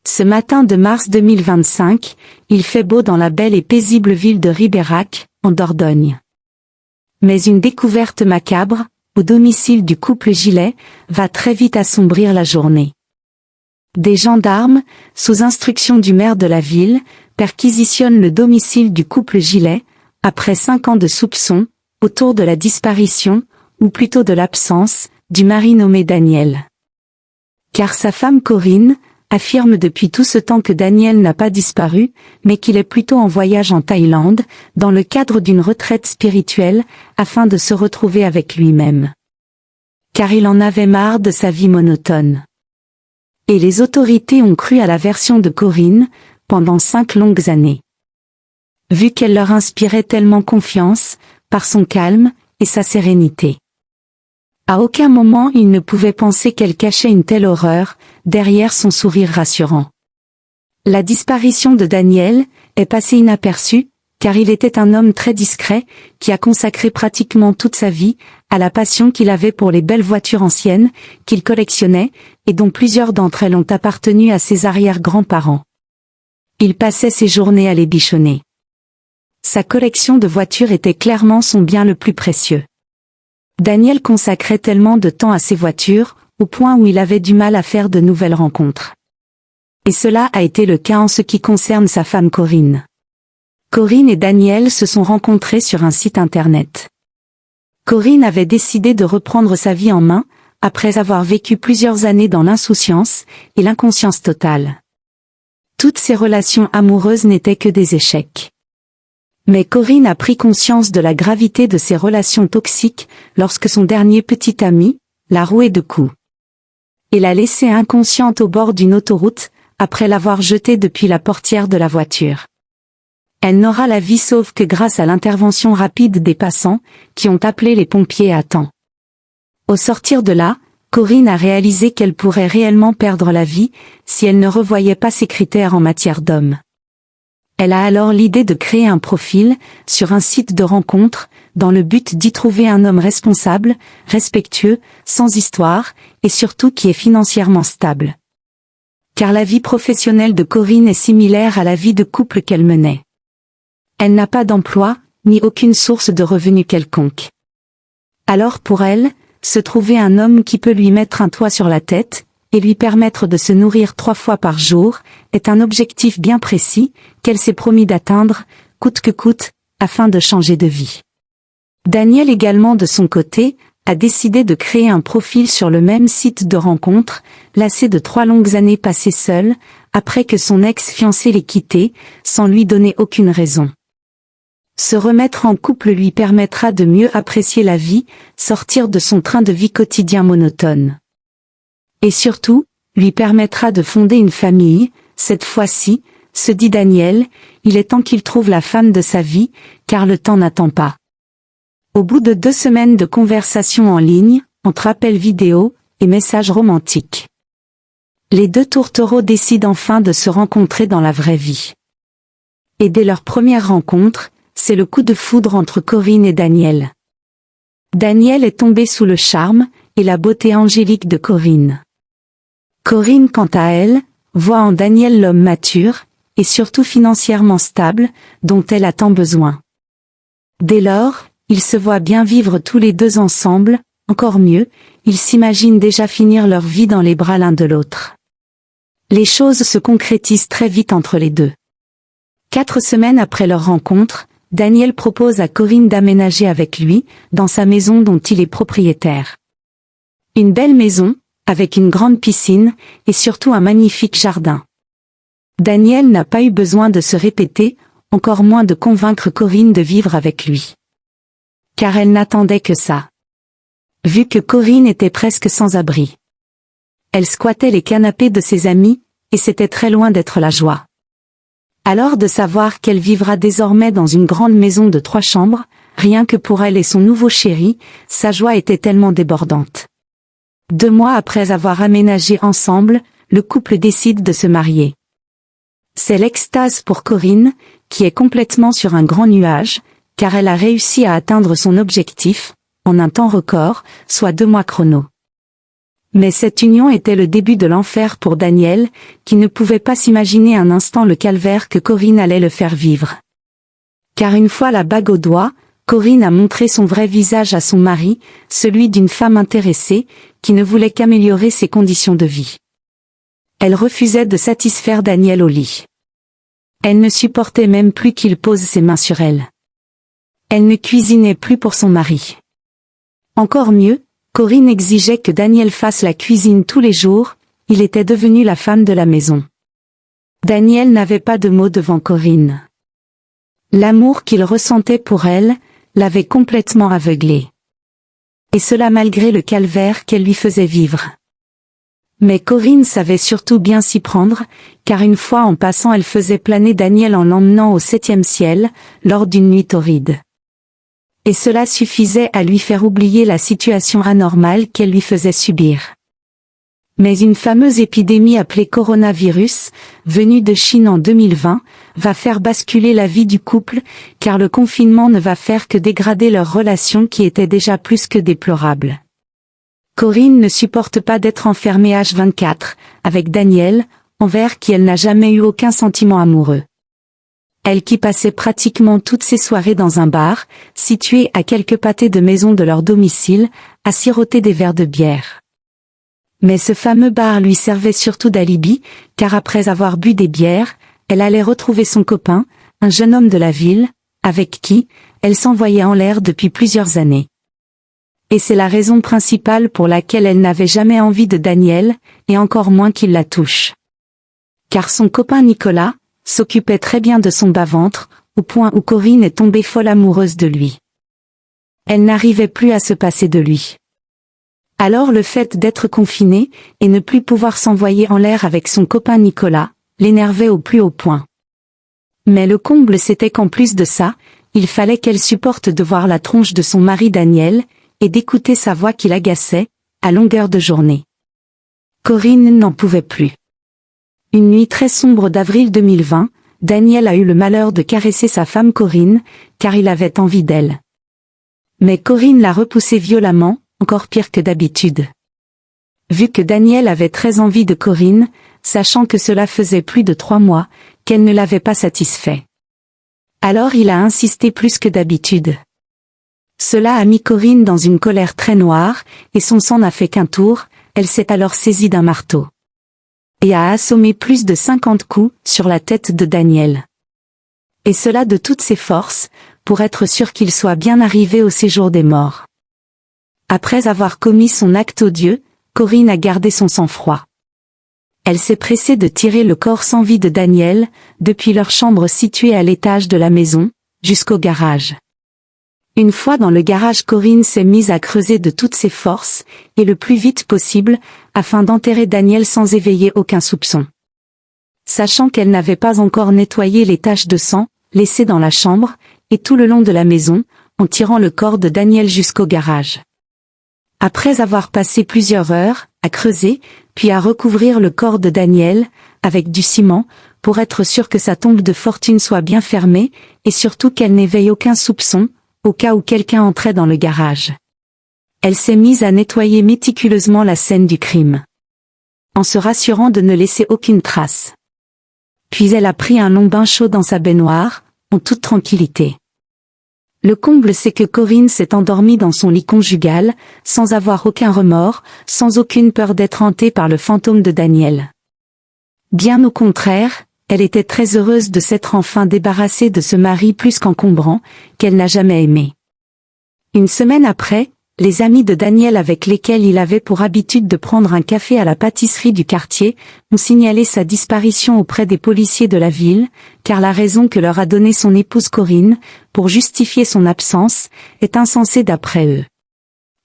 Ce matin de mars 2025, il fait beau dans la belle et paisible ville de Ribérac, en Dordogne. Mais une découverte macabre, au domicile du couple Gillet, va très vite assombrir la journée. Des gendarmes, sous instruction du maire de la ville, perquisitionnent le domicile du couple Gillet, après 5 ans de soupçons, autour de la disparition, ou plutôt de l'absence, du mari nommé Daniel. Car sa femme Corinne affirme depuis tout ce temps que Daniel n'a pas disparu, mais qu'il est plutôt en voyage en Thaïlande, dans le cadre d'une retraite spirituelle, afin de se retrouver avec lui-même. Car il en avait marre de sa vie monotone. Et les autorités ont cru à la version de Corinne, pendant 5 longues années. Vu qu'elle leur inspirait tellement confiance, par son calme, et sa sérénité. À aucun moment ils ne pouvaient penser qu'elle cachait une telle horreur, derrière son sourire rassurant. La disparition de Daniel est passée inaperçue, car il était un homme très discret, qui a consacré pratiquement toute sa vie, à la passion qu'il avait pour les belles voitures anciennes, qu'il collectionnait, et dont plusieurs d'entre elles ont appartenu à ses arrière-grands-parents. Il passait ses journées à les bichonner. Sa collection de voitures était clairement son bien le plus précieux. Daniel consacrait tellement de temps à ses voitures, au point où il avait du mal à faire de nouvelles rencontres. Et cela a été le cas en ce qui concerne sa femme Corinne. Corinne et Daniel se sont rencontrés sur un site internet. Corinne avait décidé de reprendre sa vie en main, après avoir vécu plusieurs années dans l'insouciance et l'inconscience totale. Toutes ses relations amoureuses n'étaient que des échecs. Mais Corinne a pris conscience de la gravité de ses relations toxiques lorsque son dernier petit ami l'a roué de coups. Et l'a laissée inconsciente au bord d'une autoroute, après l'avoir jetée depuis la portière de la voiture. Elle n'aura la vie sauve que grâce à l'intervention rapide des passants, qui ont appelé les pompiers à temps. Au sortir de là, Corinne a réalisé qu'elle pourrait réellement perdre la vie, si elle ne revoyait pas ses critères en matière d'homme. Elle a alors l'idée de créer un profil, sur un site de rencontre, dans le but d'y trouver un homme responsable, respectueux, sans histoire, et surtout qui est financièrement stable. Car la vie professionnelle de Corinne est similaire à la vie de couple qu'elle menait. Elle n'a pas d'emploi, ni aucune source de revenus quelconque. Alors pour elle, se trouver un homme qui peut lui mettre un toit sur la tête, et lui permettre de se nourrir 3 fois par jour, est un objectif bien précis, qu'elle s'est promis d'atteindre, coûte que coûte, afin de changer de vie. Daniel également de son côté, a décidé de créer un profil sur le même site de rencontre, lassé de 3 longues années passées seul, après que son ex-fiancé l'ait quitté, sans lui donner aucune raison. Se remettre en couple lui permettra de mieux apprécier la vie, sortir de son train de vie quotidien monotone. Et surtout, lui permettra de fonder une famille, cette fois-ci, se dit Daniel, il est temps qu'il trouve la femme de sa vie, car le temps n'attend pas. Au bout de 2 semaines de conversation en ligne, entre appels vidéo et messages romantiques, les 2 tourtereaux décident enfin de se rencontrer dans la vraie vie. Et dès leur première rencontre, c'est le coup de foudre entre Corinne et Daniel. Daniel est tombé sous le charme et la beauté angélique de Corinne. Corinne, quant à elle, voit en Daniel l'homme mature, et surtout financièrement stable, dont elle a tant besoin. Dès lors, ils se voient bien vivre tous les 2 ensemble, encore mieux, ils s'imaginent déjà finir leur vie dans les bras l'un de l'autre. Les choses se concrétisent très vite entre les deux. 4 semaines après leur rencontre, Daniel propose à Corinne d'aménager avec lui, dans sa maison dont il est propriétaire. Une belle maison, avec une grande piscine, et surtout un magnifique jardin. Daniel n'a pas eu besoin de se répéter, encore moins de convaincre Corinne de vivre avec lui. Car elle n'attendait que ça. Vu que Corinne était presque sans abri. Elle squattait les canapés de ses amis, et c'était très loin d'être la joie. Alors de savoir qu'elle vivra désormais dans une grande maison de 3 chambres, rien que pour elle et son nouveau chéri, sa joie était tellement débordante. 2 mois après avoir aménagé ensemble, le couple décide de se marier. C'est l'extase pour Corinne, qui est complètement sur un grand nuage, car elle a réussi à atteindre son objectif, en un temps record, soit 2 mois chrono. Mais cette union était le début de l'enfer pour Daniel, qui ne pouvait pas s'imaginer un instant le calvaire que Corinne allait le faire vivre. Car une fois la bague au doigt, Corinne a montré son vrai visage à son mari, celui d'une femme intéressée, qui ne voulait qu'améliorer ses conditions de vie. Elle refusait de satisfaire Daniel au lit. Elle ne supportait même plus qu'il pose ses mains sur elle. Elle ne cuisinait plus pour son mari. Encore mieux, Corinne exigeait que Daniel fasse la cuisine tous les jours, il était devenu la femme de la maison. Daniel n'avait pas de mots devant Corinne. L'amour qu'il ressentait pour elle, l'avait complètement aveuglé. Et cela malgré le calvaire qu'elle lui faisait vivre. Mais Corinne savait surtout bien s'y prendre, car une fois en passant elle faisait planer Daniel en l'emmenant au 7e ciel, lors d'une nuit torride. Et cela suffisait à lui faire oublier la situation anormale qu'elle lui faisait subir. Mais une fameuse épidémie appelée coronavirus, venue de Chine en 2020, va faire basculer la vie du couple, car le confinement ne va faire que dégrader leur relation qui était déjà plus que déplorable. Corinne ne supporte pas d'être enfermée H24, avec Daniel, envers qui elle n'a jamais eu aucun sentiment amoureux. Elle qui passait pratiquement toutes ses soirées dans un bar, situé à quelques pâtés de maison de leur domicile, à siroter des verres de bière. Mais ce fameux bar lui servait surtout d'alibi, car après avoir bu des bières, elle allait retrouver son copain, un jeune homme de la ville, avec qui, elle s'envoyait en l'air depuis plusieurs années. Et c'est la raison principale pour laquelle elle n'avait jamais envie de Daniel, et encore moins qu'il la touche. Car son copain Nicolas s'occupait très bien de son bas-ventre, au point où Corinne est tombée folle amoureuse de lui. Elle n'arrivait plus à se passer de lui. Alors le fait d'être confinée, et ne plus pouvoir s'envoyer en l'air avec son copain Nicolas, l'énervait au plus haut point. Mais le comble c'était qu'en plus de ça, il fallait qu'elle supporte de voir la tronche de son mari Daniel, et d'écouter sa voix qui l'agaçait, à longueur de journée. Corinne n'en pouvait plus. Une nuit très sombre d'avril 2020, Daniel a eu le malheur de caresser sa femme Corinne, car il avait envie d'elle. Mais Corinne l'a repoussé violemment, encore pire que d'habitude. Vu que Daniel avait très envie de Corinne, sachant que cela faisait plus de 3 mois, qu'elle ne l'avait pas satisfait. Alors il a insisté plus que d'habitude. Cela a mis Corinne dans une colère très noire, et son sang n'a fait qu'un tour, elle s'est alors saisie d'un marteau. Et a assommé plus de 50 coups sur la tête de Daniel. Et cela de toutes ses forces, pour être sûr qu'il soit bien arrivé au séjour des morts. Après avoir commis son acte odieux, Corinne a gardé son sang-froid. Elle s'est pressée de tirer le corps sans vie de Daniel, depuis leur chambre située à l'étage de la maison, jusqu'au garage. Une fois dans le garage, Corinne s'est mise à creuser de toutes ses forces, et le plus vite possible, afin d'enterrer Daniel sans éveiller aucun soupçon. Sachant qu'elle n'avait pas encore nettoyé les taches de sang, laissées dans la chambre, et tout le long de la maison, en tirant le corps de Daniel jusqu'au garage. Après avoir passé plusieurs heures, à creuser, puis à recouvrir le corps de Daniel, avec du ciment, pour être sûr que sa tombe de fortune soit bien fermée, et surtout qu'elle n'éveille aucun soupçon, au cas où quelqu'un entrait dans le garage. Elle s'est mise à nettoyer méticuleusement la scène du crime, en se rassurant de ne laisser aucune trace. Puis elle a pris un long bain chaud dans sa baignoire, en toute tranquillité. Le comble c'est que Corinne s'est endormie dans son lit conjugal, sans avoir aucun remords, sans aucune peur d'être hantée par le fantôme de Daniel. Bien au contraire, elle était très heureuse de s'être enfin débarrassée de ce mari plus qu'encombrant, qu'elle n'a jamais aimé. Une semaine après, les amis de Daniel avec lesquels il avait pour habitude de prendre un café à la pâtisserie du quartier, ont signalé sa disparition auprès des policiers de la ville, car la raison que leur a donnée son épouse Corinne, pour justifier son absence, est insensée d'après eux.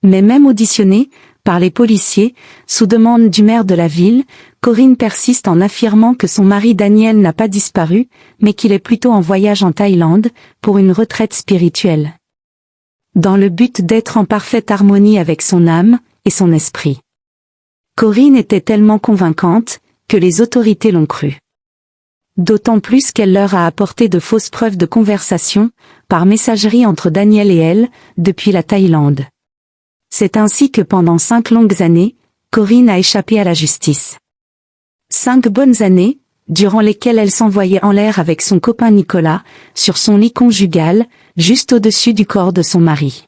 Mais même auditionnée, par les policiers, sous demande du maire de la ville, Corinne persiste en affirmant que son mari Daniel n'a pas disparu, mais qu'il est plutôt en voyage en Thaïlande, pour une retraite spirituelle. Dans le but d'être en parfaite harmonie avec son âme, et son esprit. Corinne était tellement convaincante, que les autorités l'ont cru. D'autant plus qu'elle leur a apporté de fausses preuves de conversation, par messagerie entre Daniel et elle, depuis la Thaïlande. C'est ainsi que pendant 5 longues années, Corinne a échappé à la justice. 5 bonnes années, durant lesquelles elle s'envoyait en l'air avec son copain Nicolas, sur son lit conjugal, juste au-dessus du corps de son mari.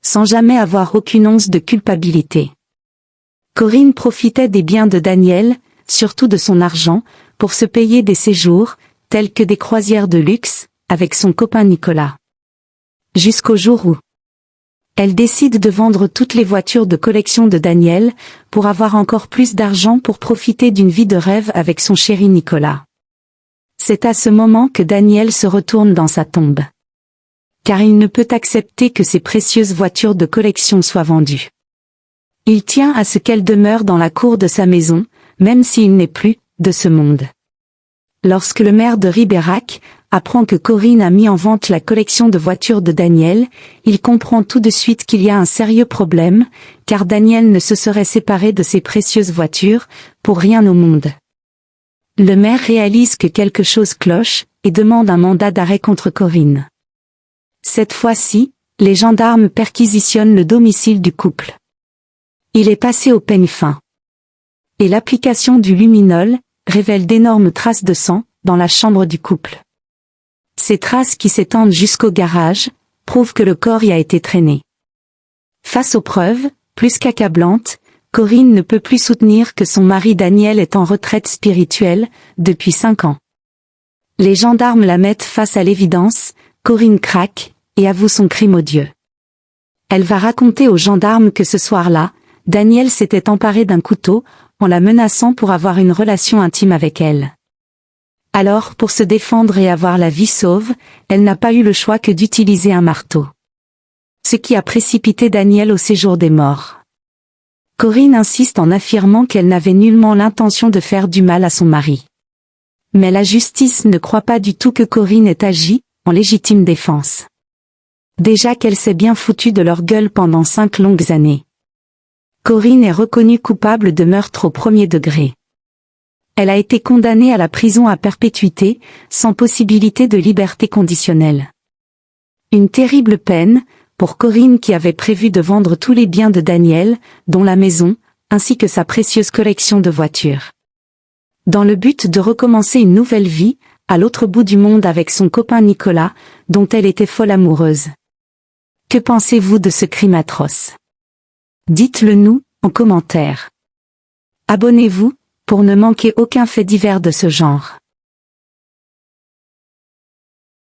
Sans jamais avoir aucune once de culpabilité. Corinne profitait des biens de Daniel, surtout de son argent, pour se payer des séjours, tels que des croisières de luxe, avec son copain Nicolas. Jusqu'au jour où elle décide de vendre toutes les voitures de collection de Daniel, pour avoir encore plus d'argent pour profiter d'une vie de rêve avec son chéri Nicolas. C'est à ce moment que Daniel se retourne dans sa tombe. Car il ne peut accepter que ces précieuses voitures de collection soient vendues. Il tient à ce qu'elles demeurent dans la cour de sa maison, même s'il n'est plus de ce monde. Lorsque le maire de Ribérac apprend que Corinne a mis en vente la collection de voitures de Daniel, il comprend tout de suite qu'il y a un sérieux problème, car Daniel ne se serait séparé de ses précieuses voitures, pour rien au monde. Le maire réalise que quelque chose cloche, et demande un mandat d'arrêt contre Corinne. Cette fois-ci, les gendarmes perquisitionnent le domicile du couple. Il est passé au peigne fin. Et l'application du luminol révèle d'énormes traces de sang dans la chambre du couple. Ces traces qui s'étendent jusqu'au garage prouvent que le corps y a été traîné. Face aux preuves, plus qu'accablantes, Corinne ne peut plus soutenir que son mari Daniel est en retraite spirituelle depuis 5 ans. Les gendarmes la mettent face à l'évidence, Corinne craque et avoue son crime odieux. Elle va raconter aux gendarmes que ce soir-là, Daniel s'était emparé d'un couteau, en la menaçant pour avoir une relation intime avec elle. Alors, pour se défendre et avoir la vie sauve, elle n'a pas eu le choix que d'utiliser un marteau. Ce qui a précipité Daniel au séjour des morts. Corinne insiste en affirmant qu'elle n'avait nullement l'intention de faire du mal à son mari. Mais la justice ne croit pas du tout que Corinne ait agi en légitime défense. Déjà qu'elle s'est bien foutue de leur gueule pendant 5 longues années. Corinne est reconnue coupable de meurtre au 1er degré. Elle a été condamnée à la prison à perpétuité, sans possibilité de liberté conditionnelle. Une terrible peine, pour Corinne qui avait prévu de vendre tous les biens de Daniel, dont la maison, ainsi que sa précieuse collection de voitures. Dans le but de recommencer une nouvelle vie, à l'autre bout du monde avec son copain Nicolas, dont elle était folle amoureuse. Que pensez-vous de ce crime atroce? Dites-le nous, en commentaire. Abonnez-vous, pour ne manquer aucun fait divers de ce genre.